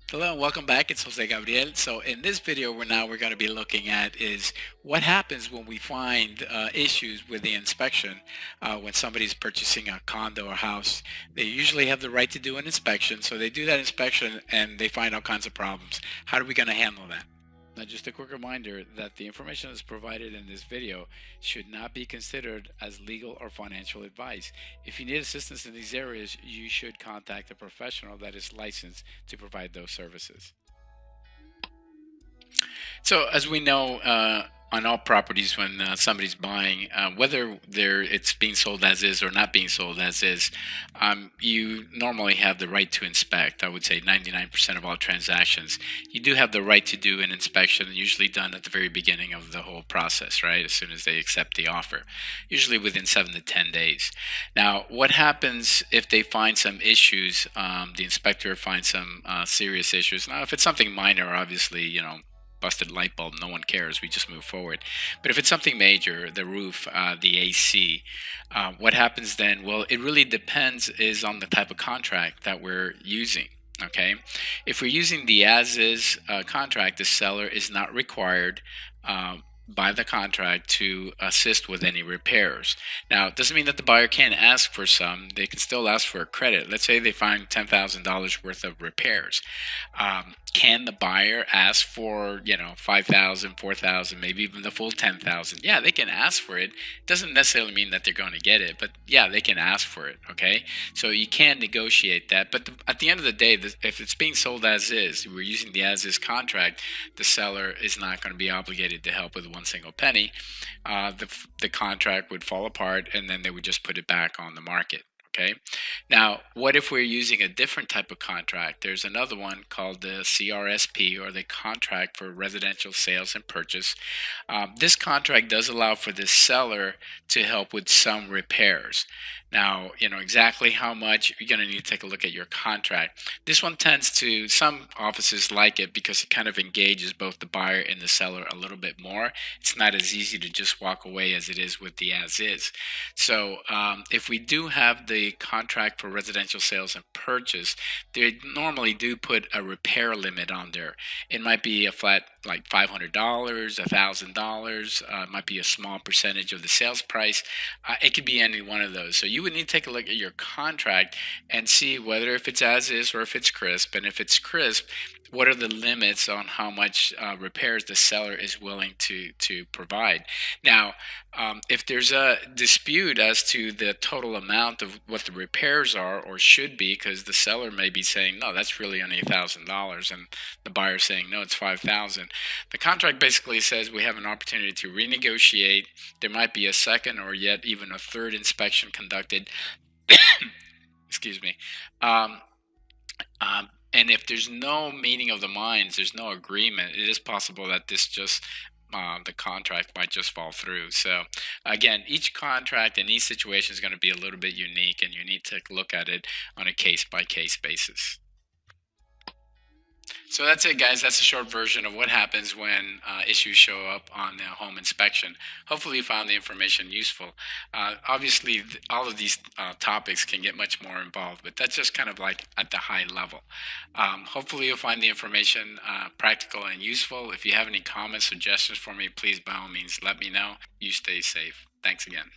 Hello and welcome back. It's Jose Gabriel. So in this video, we're going to be looking at is what happens when we find issues with the inspection when somebody's purchasing a condo or house. They usually have the right to do an inspection, so they do that inspection and they find all kinds of problems. How are we going to handle that? Now, just a quick reminder that the information that's provided in this video should not be considered as legal or financial advice. If you need assistance in these areas, you should contact a professional that is licensed to provide those services. So, as we know, on all properties, when somebody's buying, whether it's being sold as is or not being sold as is, you normally have the right to inspect. I would say 99% of all transactions, you do have the right to do an inspection, usually done at the very beginning of the whole process, right? As soon as they accept the offer, usually within 7 to 10 days. Now, what happens if they find some issues? The inspector finds some serious issues. Now, if it's something minor, obviously, busted light bulb, no one cares, we just move forward. But if it's something major, the roof, the AC, what happens then? Well, it really depends is on the type of contract that we're using. Okay, if we're using the as-is contract, the seller is not required by the contract to assist with any repairs. Now, it doesn't mean that the buyer can't ask for some. They can still ask for a credit. Let's say they find $10,000 worth of repairs. Can the buyer ask for, 5,000, 4,000, maybe even the full 10,000? Yeah, they can ask for it. Doesn't necessarily mean that they're going to get it, but yeah, they can ask for it. Okay, so you can negotiate that. But at the end of the day, if it's being sold as is, we're using the as is contract, the seller is not going to be obligated to help with one single penny. The contract would fall apart, and then they would just put it back on the market. Okay. Now, what if we're using a different type of contract? There's another one called the CRSP, or the Contract for Residential Sales and Purchase. This contract does allow for the seller to help with some repairs. Now, exactly how much, you're going to need to take a look at your contract. This one tends to, some offices like it because it kind of engages both the buyer and the seller a little bit more. It's not as easy to just walk away as it is with the as is. So if we do have the contract for residential sales and purchase, they normally do put a repair limit on there. It might be a flat like $500, $1,000. It might be a small percentage of the sales price. It could be any one of those. So you would need to take a look at your contract and see whether if it's as is or if it's crisp. And if it's crisp, what are the limits on how much repairs the seller is willing to provide? Now, if there's a dispute as to the total amount of what the repairs are or should be, because the seller may be saying, no, that's really only $1,000, and the buyer saying, no, it's 5,000. The contract basically says we have an opportunity to renegotiate. There might be a second or yet even a third inspection conducted. Excuse me. Um, and if there's no meeting of the minds, there's no agreement, it is possible that the contract might just fall through. So again, each contract and each situation is going to be a little bit unique, and you need to look at it on a case-by-case basis. So that's it, guys. That's a short version of what happens when issues show up on the home inspection. Hopefully you found the information useful. Obviously, all of these topics can get much more involved, but that's just kind of like at the high level. Hopefully you'll find the information practical and useful. If you have any comments, suggestions for me, please by all means let me know. You stay safe. Thanks again.